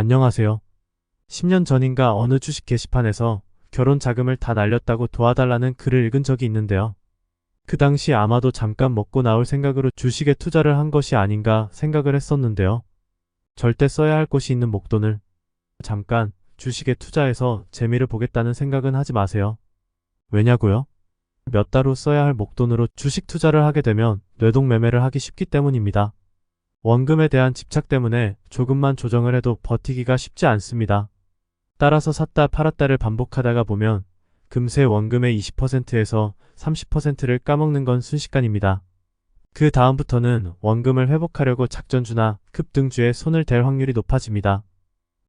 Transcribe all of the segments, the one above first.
안녕하세요. 10년 전인가 어느 주식 게시판에서 결혼 자금을 다 날렸다고 도와달라는 글을 읽은 적이 있는데요. 그 당시 아마도 잠깐 먹고 나올 생각으로 주식에 투자를 한 것이 아닌가 생각을 했었는데요. 절대 써야 할 곳이 있는 목돈을 잠깐 주식에 투자해서 재미를 보겠다는 생각은 하지 마세요. 왜냐고요? 몇 달 후 써야 할 목돈으로 주식 투자를 하게 되면 뇌동매매를 하기 쉽기 때문입니다. 원금에 대한 집착 때문에 조금만 조정을 해도 버티기가 쉽지 않습니다. 따라서 샀다 팔았다를 반복하다가 보면 금세 원금의 20%에서 30%를 까먹는 건 순식간입니다. 그 다음부터는 원금을 회복하려고 작전주나 급등주에 손을 댈 확률이 높아집니다.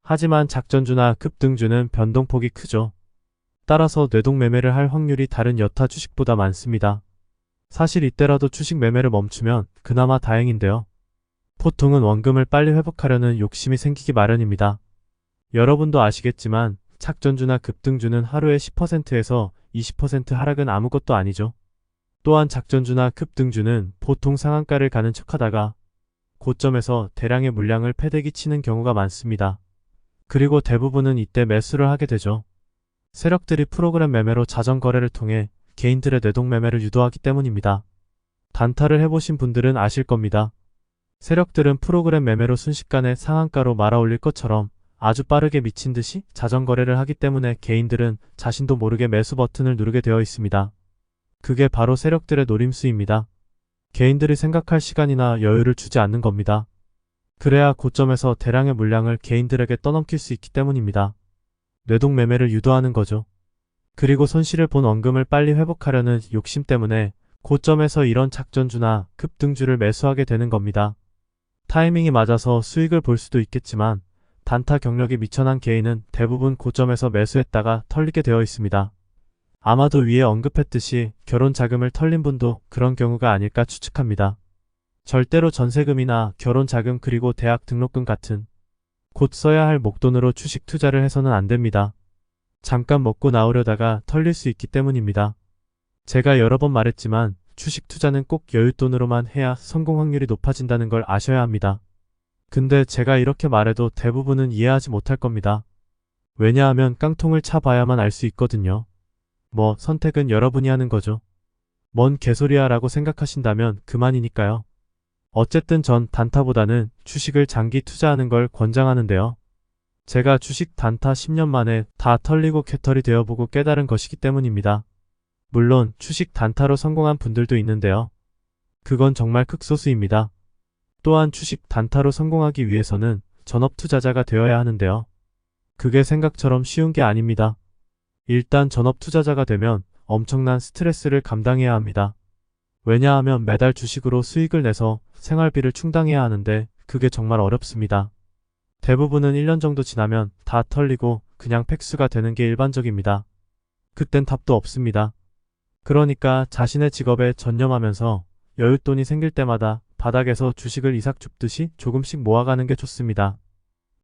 하지만 작전주나 급등주는 변동폭이 크죠. 따라서 뇌동매매를 할 확률이 다른 여타 주식보다 많습니다. 사실 이때라도 주식 매매를 멈추면 그나마 다행인데요. 보통은 원금을 빨리 회복하려는 욕심이 생기기 마련입니다. 여러분도 아시겠지만 작전주나 급등주는 하루에 10%에서 20% 하락은 아무것도 아니죠. 또한 작전주나 급등주는 보통 상한가를 가는 척하다가 고점에서 대량의 물량을 패대기 치는 경우가 많습니다. 그리고 대부분은 이때 매수를 하게 되죠. 세력들이 프로그램 매매로 자전거래를 통해 개인들의 뇌동매매를 유도하기 때문입니다. 단타를 해보신 분들은 아실 겁니다. 세력들은 프로그램 매매로 순식간에 상한가로 말아올릴 것처럼 아주 빠르게 미친 듯이 자전거래를 하기 때문에 개인들은 자신도 모르게 매수 버튼을 누르게 되어 있습니다. 그게 바로 세력들의 노림수입니다. 개인들이 생각할 시간이나 여유를 주지 않는 겁니다. 그래야 고점에서 대량의 물량을 개인들에게 떠넘길 수 있기 때문입니다. 뇌동매매를 유도하는 거죠. 그리고 손실을 본 원금을 빨리 회복하려는 욕심 때문에 고점에서 이런 작전주나 급등주를 매수하게 되는 겁니다. 타이밍이 맞아서 수익을 볼 수도 있겠지만 단타 경력이 미천한 개인은 대부분 고점에서 매수했다가 털리게 되어 있습니다. 아마도 위에 언급했듯이 결혼 자금을 털린 분도 그런 경우가 아닐까 추측합니다. 절대로 전세금이나 결혼 자금 그리고 대학 등록금 같은 곧 써야 할 목돈으로 주식 투자를 해서는 안 됩니다. 잠깐 먹고 나오려다가 털릴 수 있기 때문입니다. 제가 여러 번 말했지만 주식 투자는 꼭 여윳돈으로만 해야 성공 확률이 높아진다는 걸 아셔야 합니다. 근데 제가 이렇게 말해도 대부분은 이해하지 못할 겁니다. 왜냐하면 깡통을 차봐야만 알 수 있거든요. 선택은 여러분이 하는 거죠. 뭔 개소리야 라고 생각하신다면 그만이니까요. 어쨌든 전 단타보다는 주식을 장기 투자하는 걸 권장하는데요. 제가 주식 단타 10년 만에 다 털리고 개털이 되어보고 깨달은 것이기 때문입니다. 물론 주식 단타로 성공한 분들도 있는데요. 그건 정말 극소수입니다. 또한 주식 단타로 성공하기 위해서는 전업 투자자가 되어야 하는데요. 그게 생각처럼 쉬운 게 아닙니다. 일단 전업 투자자가 되면 엄청난 스트레스를 감당해야 합니다. 왜냐하면 매달 주식으로 수익을 내서 생활비를 충당해야 하는데 그게 정말 어렵습니다. 대부분은 1년 정도 지나면 다 털리고 그냥 팩수가 되는 게 일반적입니다. 그땐 답도 없습니다. 그러니까 자신의 직업에 전념하면서 여윳돈이 생길 때마다 바닥에서 주식을 이삭 줍듯이 조금씩 모아가는 게 좋습니다.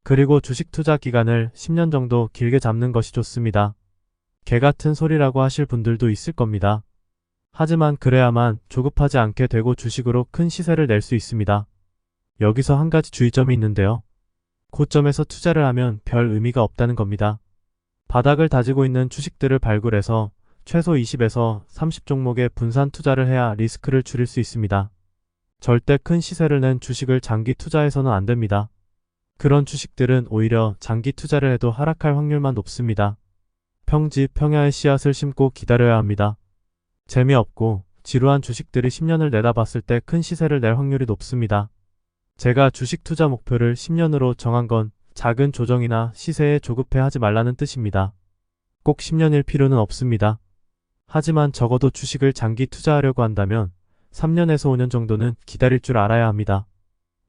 그리고 주식 투자 기간을 10년 정도 길게 잡는 것이 좋습니다. 개 같은 소리라고 하실 분들도 있을 겁니다. 하지만 그래야만 조급하지 않게 되고 주식으로 큰 시세를 낼 수 있습니다. 여기서 한 가지 주의점이 있는데요. 고점에서 투자를 하면 별 의미가 없다는 겁니다. 바닥을 다지고 있는 주식들을 발굴해서 최소 20에서 30 종목에 분산 투자를 해야 리스크를 줄일 수 있습니다. 절대 큰 시세를 낸 주식을 장기 투자해서는 안 됩니다. 그런 주식들은 오히려 장기 투자를 해도 하락할 확률만 높습니다. 평지, 평야의 씨앗을 심고 기다려야 합니다. 재미없고 지루한 주식들이 10년을 내다봤을 때 큰 시세를 낼 확률이 높습니다. 제가 주식 투자 목표를 10년으로 정한 건 작은 조정이나 시세에 조급해 하지 말라는 뜻입니다. 꼭 10년일 필요는 없습니다. 하지만 적어도 주식을 장기 투자하려고 한다면 3년에서 5년 정도는 기다릴 줄 알아야 합니다.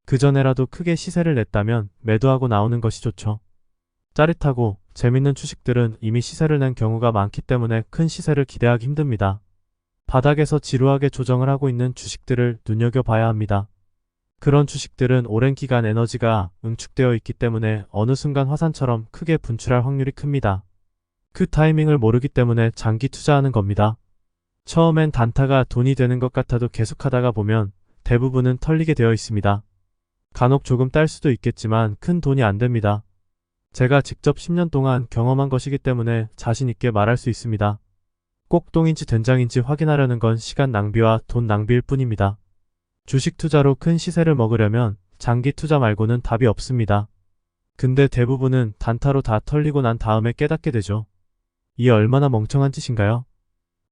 그 전에라도 크게 시세를 냈다면 매도하고 나오는 것이 좋죠. 짜릿하고 재밌는 주식들은 이미 시세를 낸 경우가 많기 때문에 큰 시세를 기대하기 힘듭니다. 바닥에서 지루하게 조정을 하고 있는 주식들을 눈여겨봐야 합니다. 그런 주식들은 오랜 기간 에너지가 응축되어 있기 때문에 어느 순간 화산처럼 크게 분출할 확률이 큽니다. 그 타이밍을 모르기 때문에 장기 투자하는 겁니다. 처음엔 단타가 돈이 되는 것 같아도 계속하다가 보면 대부분은 털리게 되어 있습니다. 간혹 조금 딸 수도 있겠지만 큰 돈이 안 됩니다. 제가 직접 10년 동안 경험한 것이기 때문에 자신 있게 말할 수 있습니다. 꼭 똥인지 된장인지 확인하려는 건 시간 낭비와 돈 낭비일 뿐입니다. 주식 투자로 큰 시세를 먹으려면 장기 투자 말고는 답이 없습니다. 근데 대부분은 단타로 다 털리고 난 다음에 깨닫게 되죠. 이게 얼마나 멍청한 짓인가요?